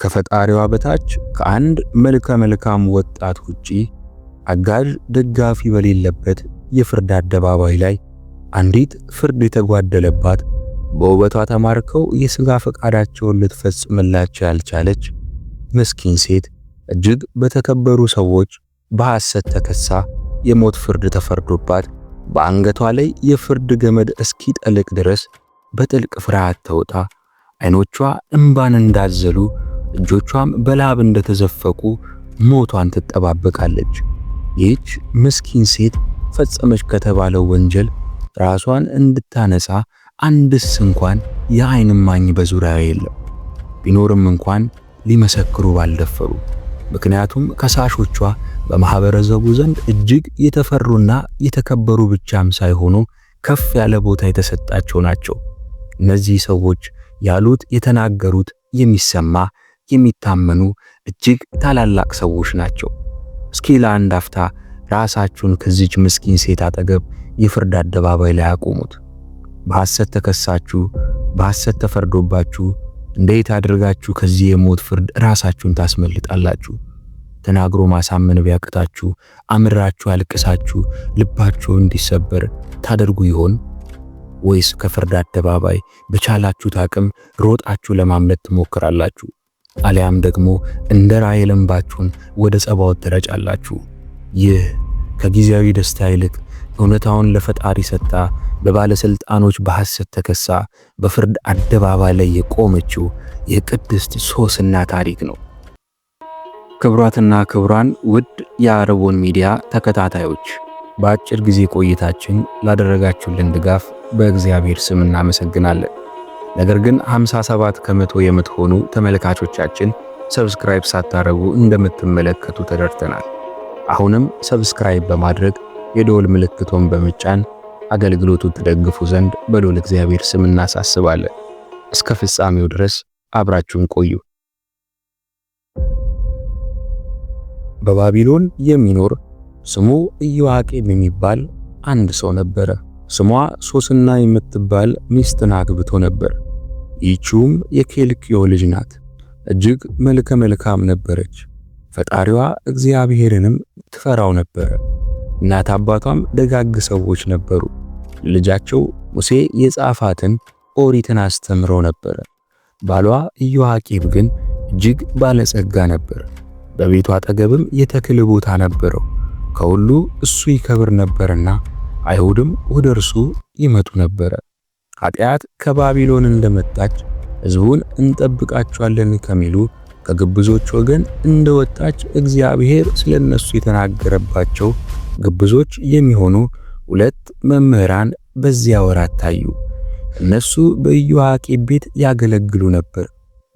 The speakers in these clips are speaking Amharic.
ከፈጣሪዋ በታች ከአንድ መልከ መልካም ወጣት ውጪ አጋዥ ደጋፊ በሌለበት የፍርድ አደባባይ ላይ አንዲት ፍርድ የተጓደለባት በውበቷ ተማርከው የሥጋ ፈቃዳቸውን ልትፈጽምላቸው ያልቻለች ምስኪን ሴት እጅግ በተከበሩ ሰዎች በሐሰት ተከሳ የሞት ፍርድ ተፈርዶባት በአንገቷ ላይ የፍርድ ገመድ እስኪጠልቅ ድረስ በጥልቅ ፍርሃት ተውጣ አይኖቿ እንባን እንዳዘሉ እጆቿም በላብ እንደተዘፈቁ ሞቷን ትጠባበቃለች። ይህች ምስኪን ሴት ፈጸመች ከተባለው ወንጀል ራሷን እንድታነጻ አንድስ እንኳን የዓይን እማኝ በዙሪያው የለም። ቢኖርም እንኳን ሊመሰክሩ ባልደፈሩ። ምክንያቱም ከሳሾቿ በማህበረሰቡ ዘንድ እጅግ የተፈሩና የተከበሩ ብቻም ሳይሆኑ ከፍ ያለ ቦታ የተሰጣቸው ናቸው። እነዚህ ሰዎች ያሉት የተናገሩት የሚሰማ የሚታመኑ እጅግ ታላላቅ ሰዎች ናቸው። እስኪ ለአንድ አፍታ ራሳችሁን ከዚች ምስኪን ሴት አጠገብ የፍርድ አደባባይ ላይ አቁሙት። በሐሰት ተከሳችሁ፣ በሐሰት ተፈርዶባችሁ እንዴት አድርጋችሁ ከዚህ የሞት ፍርድ ራሳችሁን ታስመልጣላችሁ? ተናግሮ ማሳመን ቢያቅታችሁ አምራችሁ አልቅሳችሁ ልባችሁ እንዲሰበር ታደርጉ ይሆን? ወይስ ከፍርድ አደባባይ በቻላችሁት አቅም ሮጣችሁ ለማምለጥ ትሞክራላችሁ? አሊያም ደግሞ እንደ ራሔል እንባችሁን ወደ ጸባዖት ትረጫላችሁ? ይህ ከጊዜያዊ ደስታ ይልቅ እውነታውን ለፈጣሪ ሰጥታ በባለስልጣኖች በሐሰት ተከሳ በፍርድ አደባባይ ላይ የቆመችው የቅድስት ሶስና ታሪክ ነው። ክብራትና ክብራን ውድ የአረቦን ሚዲያ ተከታታዮች በአጭር ጊዜ ቆይታችን ላደረጋችሁልን ድጋፍ በእግዚአብሔር ስም እናመሰግናለን። ነገር ግን 57 ከመቶ የምትሆኑ ተመልካቾቻችን ሰብስክራይብ ሳታረጉ እንደምትመለከቱ ተደርተናል። አሁንም ሰብስክራይብ በማድረግ የደወል ምልክቱን በመጫን አገልግሎቱን ትደግፉ ዘንድ በልዑል እግዚአብሔር ስም እናሳስባለን። እስከ ፍጻሜው ድረስ አብራችሁን ቆዩ። በባቢሎን የሚኖር ስሙ ኢዮአቄም የሚባል አንድ ሰው ነበረ። ስሟ ሶስና የምትባል ሚስትን አግብቶ ነበር። ይህችውም የኬልቅዮ ልጅ ናት። እጅግ መልከ መልካም ነበረች። ፈጣሪዋ እግዚአብሔርንም ትፈራው ነበር። እናት አባቷም ደጋግ ሰዎች ነበሩ። ልጃቸው ሙሴ የጻፋትን ኦሪትን አስተምረው ነበር። ባሏ ኢዮአቄም ግን እጅግ ባለጸጋ ነበር። በቤቱ አጠገብም የተክል ቦታ ነበረው። ከሁሉ እሱ ይከብር ነበርና አይሁድም ወደ እርሱ ይመጡ ነበር። ኃጢአት ከባቢሎን እንደመጣች ሕዝቡን እንጠብቃቸዋለን ከሚሉ ከግብዞች ወገን እንደወጣች እግዚአብሔር ስለነሱ የተናገረባቸው ግብዞች የሚሆኑ ሁለት መምህራን በዚያ ወራት ታዩ። እነሱ በኢዮአቄም ቤት ያገለግሉ ነበር።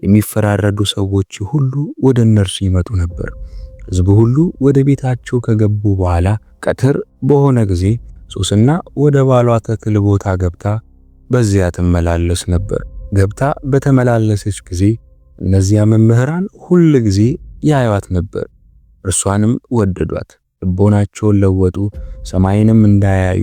የሚፈራረዱ ሰዎች ሁሉ ወደ እነርሱ ይመጡ ነበር። ሕዝቡ ሁሉ ወደ ቤታቸው ከገቡ በኋላ ቀትር በሆነ ጊዜ ሶስና ወደ ባሏ ተክል ቦታ ገብታ በዚያ ትመላለስ ነበር። ገብታ በተመላለሰች ጊዜ እነዚያ መምህራን ሁል ጊዜ ያዩዋት ነበር። እርሷንም ወደዷት። ልቦናቸውን ለወጡ። ሰማይንም እንዳያዩ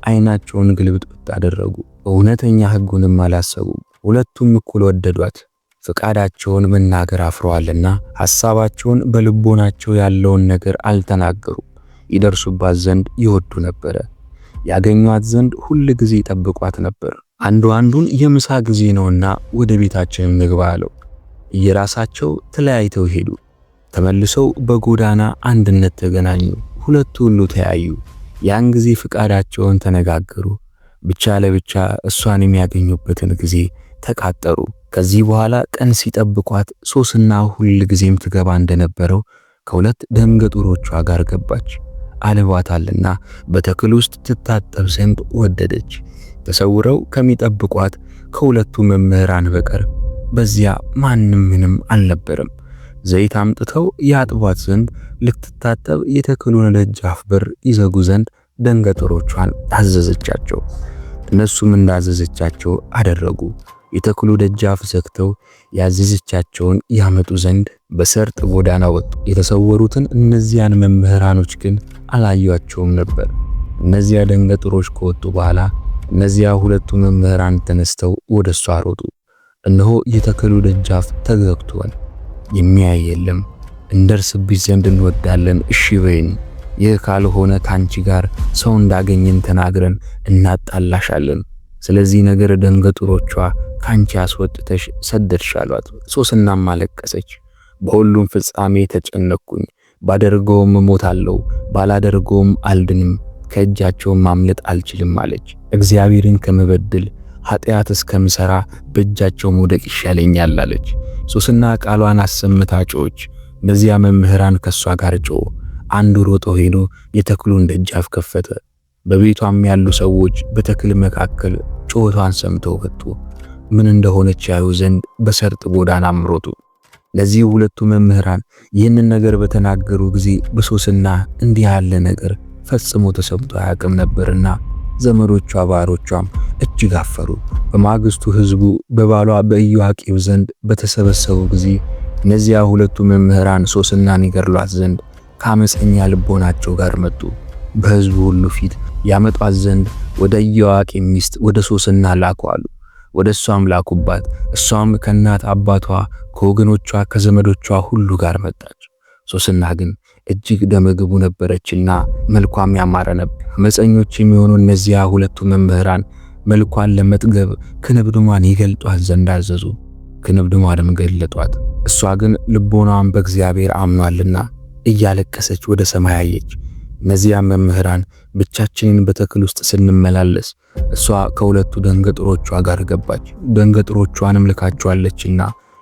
ዓይናቸውን ግልብጥብጥ አደረጉ። እውነተኛ ሕጉንም አላሰቡም። ሁለቱም እኩል ወደዷት። ፍቃዳቸውን መናገር አፍረዋልና ሐሳባቸውን በልቦናቸው ያለውን ነገር አልተናገሩም። ይደርሱባት ዘንድ ይወዱ ነበር። ያገኟት ዘንድ ሁል ጊዜ ይጠብቋት ነበር። አንዱን የምሳ ጊዜ ነውና ወደ ቤታችን እንግባ አለው። እየራሳቸው ተለያይተው ሄዱ። ተመልሰው በጎዳና አንድነት ተገናኙ። ሁለቱ ሁሉ ተያዩ። ያን ጊዜ ፍቃዳቸውን ተነጋገሩ። ብቻ ለብቻ እሷን የሚያገኙበትን ጊዜ ተቃጠሩ። ከዚህ በኋላ ቀን ሲጠብቋት ሶስና ሁል ጊዜም ትገባ እንደነበረው ከሁለት ደንገጡሮቿ ጋር ገባች። አልባታልና በተክል ውስጥ ትታጠብ ዘንድ ወደደች። ተሰውረው ከሚጠብቋት ከሁለቱ መምህራን በቀር በዚያ ማንም ምንም አልነበረም። ዘይት አምጥተው ያጥቧት ዘንድ ልትታጠብ የተክሉን ደጃፍ በር ይዘጉ ዘንድ ደንገጡሮቿን ታዘዘቻቸው። እነሱም እንዳዘዘቻቸው አደረጉ። የተክሉ ደጃፍ ዘግተው ያዘዘቻቸውን ያመጡ ዘንድ በሰርጥ ጎዳና ወጡ። የተሰወሩትን እነዚያን መምህራኖች ግን አላዩአቸውም ነበር። እነዚያ ደንገጡሮች ከወጡ በኋላ እነዚያ ሁለቱ መምህራን ተነስተው ወደሷ ሮጡ። እነሆ የተክሉ ደጃፍ ተዘግቷል። የሚያይ የለም። እንደርስብሽ ዘንድ እንወዳለን፣ እሺ በይን። ይህ ካልሆነ ካንቺ ጋር ሰው እንዳገኘን ተናግረን እናጣላሻለን። ስለዚህ ነገር ደንገጥሮቿ ካንቺ አስወጥተሽ ሰደድሽ አሏት። ሶስናም አለቀሰች። በሁሉም ፍጻሜ ተጨነቅኩኝ። ባደርገውም እሞታለሁ፣ ባላደርገውም አልድንም፣ ከእጃቸውም ማምለጥ አልችልም አለች። እግዚአብሔርን ከመበደል ኃጢአት እስከምሰራ በእጃቸው መውደቅ ይሻለኛል አለች። ሶስና ቃሏን አሰምታ ጮኸች። እነዚያ መምህራን ከሷ ጋር ጮኹ። አንዱ ሮጦ ሄዶ የተክሉን ደጃፍ ከፈተ። በቤቷም ያሉ ሰዎች በተክል መካከል ጮቷን ሰምተው ወጡ። ምን እንደሆነች ያዩ ዘንድ በሰርጥ ጎዳና አምሮቱ። ለዚህ ሁለቱ መምህራን ይህንን ነገር በተናገሩ ጊዜ በሶስና እንዲህ ያለ ነገር ፈጽሞ ተሰምቶ አያውቅም ነበርና ዘመዶቿ ባሮቿም እጅግ አፈሩ። በማግስቱ ሕዝቡ በባሏ በኢዮአቄም ዘንድ በተሰበሰቡ ጊዜ እነዚያ ሁለቱ መምህራን ሶስናን ይገድሏት ዘንድ ከአመፀኛ ልቦናቸው ጋር መጡ። በሕዝቡ ሁሉ ፊት ያመጧት ዘንድ ወደ ኢዮአቄም ሚስት ወደ ሶስና ላኩ አሉ። ወደ እሷም ላኩባት። እሷም ከእናት አባቷ ከወገኖቿ ከዘመዶቿ ሁሉ ጋር መጣች። ሶስና ግን እጅግ ደመግቡ ነበረችና መልኳም ያማረ ነበር። አመፀኞች የሚሆኑ እነዚያ ሁለቱ መምህራን መልኳን ለመጥገብ ክንብድሟን ይገልጧት ዘንድ አዘዙ። ክንብድሟንም ገለጧት። እሷ ግን ልቦናዋን በእግዚአብሔር አምኗልና እያለቀሰች ወደ ሰማይ አየች። እነዚያ መምህራን ብቻችንን በተክል ውስጥ ስንመላለስ እሷ ከሁለቱ ደንገጥሮቿ ጋር ገባች። ደንገጥሮቿንም ልካቸዋለችና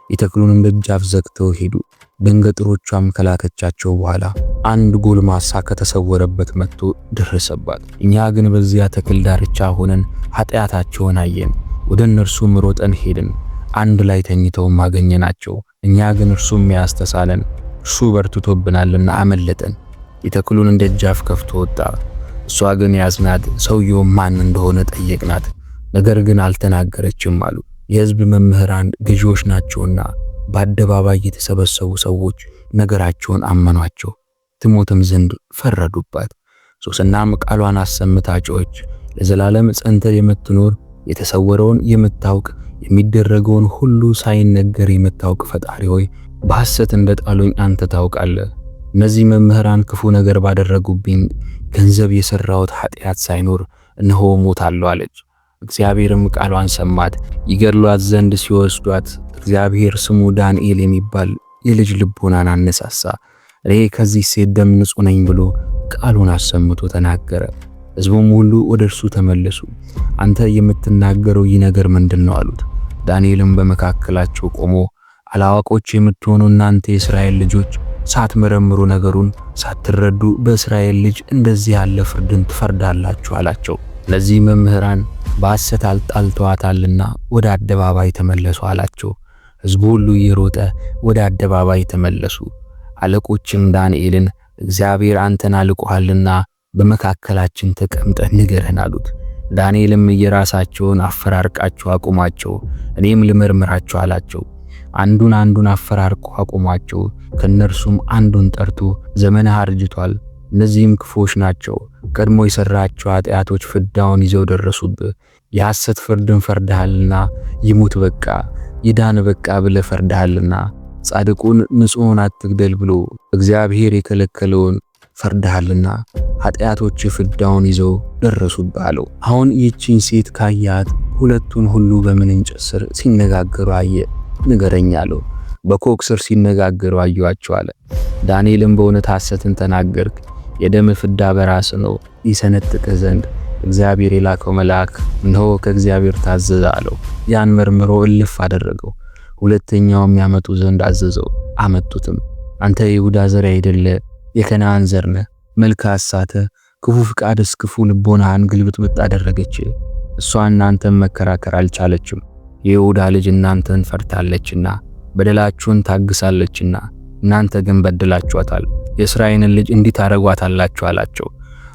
የተክሉንም ደጃፍ ዘግተው ሄዱ። ደንገጥሮቿም ከላከቻቸው በኋላ አንድ ጎልማሳ ከተሰወረበት መጥቶ ደረሰባት። እኛ ግን በዚያ ተክል ዳርቻ ሆነን ኃጢአታቸውን አየን። ወደ እነርሱም ሮጠን ሄድን። አንድ ላይ ተኝተውም አገኘናቸው። እኛ ግን እርሱም ያስተሳለን፣ እርሱ በርትቶብናልና አመለጠን። የተክሉን ደጃፍ ከፍቶ ወጣ። እሷ ግን ያዝናት፣ ሰውየው ማን እንደሆነ ጠየቅናት። ነገር ግን አልተናገረችም አሉ። የሕዝብ መምህራን ገዢዎች ናቸውና በአደባባይ የተሰበሰቡ ሰዎች ነገራቸውን አመኗቸው፣ ትሞትም ዘንድ ፈረዱባት። ሶስናም ቃሏን አሰምታ ጮኸች። ለዘላለም ጸንተ የምትኖር የተሰወረውን የምታውቅ የሚደረገውን ሁሉ ሳይነገር የምታውቅ ፈጣሪ ሆይ በሐሰት እንደጣሉኝ አንተ ታውቃለህ። እነዚህ መምህራን ክፉ ነገር ባደረጉብኝ ገንዘብ የሰራሁት ኃጢአት ሳይኖር እነሆ ሞታለሁ አለች። እግዚአብሔርም ቃሏን ሰማት። ይገድሏት ዘንድ ሲወስዷት እግዚአብሔር ስሙ ዳንኤል የሚባል የልጅ ልቦናን አነሳሳ። እኔ ከዚህ ሴት ደም ንጹሕ ነኝ ብሎ ቃሉን አሰምቶ ተናገረ። ሕዝቡም ሁሉ ወደ እርሱ ተመለሱ። አንተ የምትናገረው ይህ ነገር ምንድነው አሉት። ዳንኤልም በመካከላቸው ቆሞ አላዋቆች የምትሆኑ እናንተ የእስራኤል ልጆች ሳትመረምሩ ነገሩን ሳትረዱ በእስራኤል ልጅ እንደዚህ ያለ ፍርድን ትፈርዳላችሁ አላቸው። እነዚህ መምህራን በሐሰት አጣልተዋታልና ወደ አደባባይ ተመለሱ አላቸው። ሕዝቡ ሁሉ እየሮጠ ወደ አደባባይ ተመለሱ። አለቆችም ዳንኤልን እግዚአብሔር አንተን አልቆሃልና በመካከላችን ተቀምጠህ ንገረን አሉት። ዳንኤልም የራሳቸውን አፈራርቃቸው አቁማቸው፣ እኔም ልመርምራቸው አላቸው። አንዱን አፈራርቆ አቁማቸው። ከነርሱም አንዱን ጠርቶ ዘመንህ አርጅቷል፣ እነዚህም ክፉዎች ናቸው። ቀድሞ የሰራቸው ኃጢአቶች ፍዳውን ይዘው ደረሱብህ። የሐሰት ፍርድን ፈርደሃልና ይሙት በቃ ይዳን በቃ ብለህ ፈርደሃልና ጻድቁን ንጹሑን አትግደል ብሎ እግዚአብሔር የከለከለውን ፈርደሃልና ኃጢአቶች ፍዳውን ይዘው ደረሱብህ አለው። አሁን ይህችን ሴት ካያት ሁለቱን ሁሉ በምን እንጨት ስር ሲነጋገሩ አየ? ንገረኝ አለው። በኮክ ስር ሲነጋገሩ አየኋቸው አለ። ዳንኤልም በእውነት ሐሰትን ተናገርክ፣ የደም ፍዳ በራስ ነው፣ ይሰነጥቅህ ዘንድ እግዚአብሔር የላከው መልአክ እነሆ ከእግዚአብሔር ታዘዘ አለው። ያን መርምሮ እልፍ አደረገው። ሁለተኛውም ያመጡ ዘንድ አዘዘው። አመጡትም። አንተ የይሁዳ ዘር አይደለ የከነዓን ዘር ነህ፣ መልክህ አሳተ፣ ክፉ ፍቃድስ ክፉ ልቦናህን ግልብጥብጥ አደረገች። እሷ እናንተን መከራከር አልቻለችም። የይሁዳ ልጅ እናንተን ፈርታለችና በደላችሁን ታግሳለችና እናንተ ግን በደላችኋታል። የእስራኤልን ልጅ እንዲህ ታረጓታላችሁ አላቸው።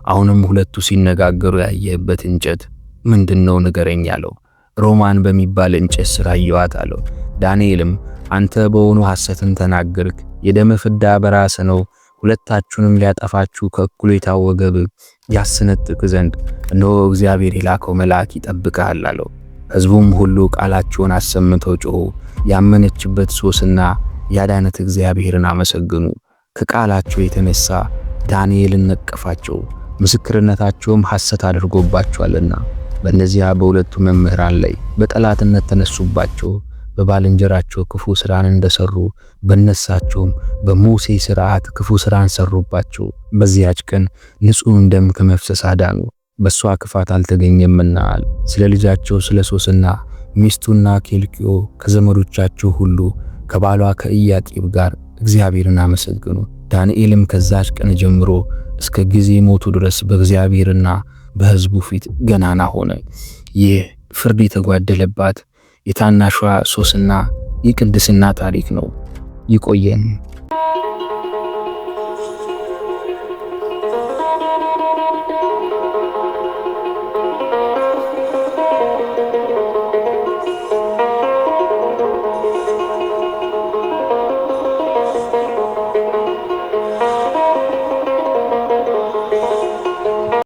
አሁንም ሁለቱ ሲነጋገሩ ያየበት እንጨት ምንድነው ንገረኝ አለው። ሮማን በሚባል እንጨት ስር አየኋት አለው። ዳንኤልም አንተ በውኑ ሐሰትን ተናገርክ፣ የደም ፍዳ በራስ ነው፣ ሁለታችሁንም ሊያጠፋችሁ ከእኩሌታው ወገብ ያስነጥቅ ዘንድ እነሆ እግዚአብሔር የላከው መልአክ ይጠብቅሃል አለው። ሕዝቡም ሁሉ ቃላቸውን አሰምተው ጮኹ። ያመነችበት ሶስና ያዳነት እግዚአብሔርን አመሰግኑ። ከቃላቸው የተነሳ ዳንኤልን ነቀፋቸው፣ ምስክርነታቸውም ሐሰት አድርጎባቸዋልና። በእነዚያ በሁለቱ መምህራን ላይ በጠላትነት ተነሱባቸው። በባልንጀራቸው ክፉ ሥራን እንደሰሩ በነሳቸውም በሙሴ ሥርዓት ክፉ ሥራን ሰሩባቸው። በዚያች ቀን ንጹሕ ደም ከመፍሰስ አዳኑ፣ በሷ ክፋት አልተገኘምና። ስለ ልጃቸው ስለ ሶስና ሚስቱና ኬልቅዮ ከዘመዶቻቸው ሁሉ ከባሏ ከኢያቄም ጋር እግዚአብሔርን አመሰግኑ። ዳንኤልም ከዛች ቀን ጀምሮ እስከ ጊዜ ሞቱ ድረስ በእግዚአብሔርና በሕዝቡ ፊት ገናና ሆነ። ይህ ፍርድ የተጓደለባት የታናሿ ሶስና የቅድስና ታሪክ ነው። ይቆየን።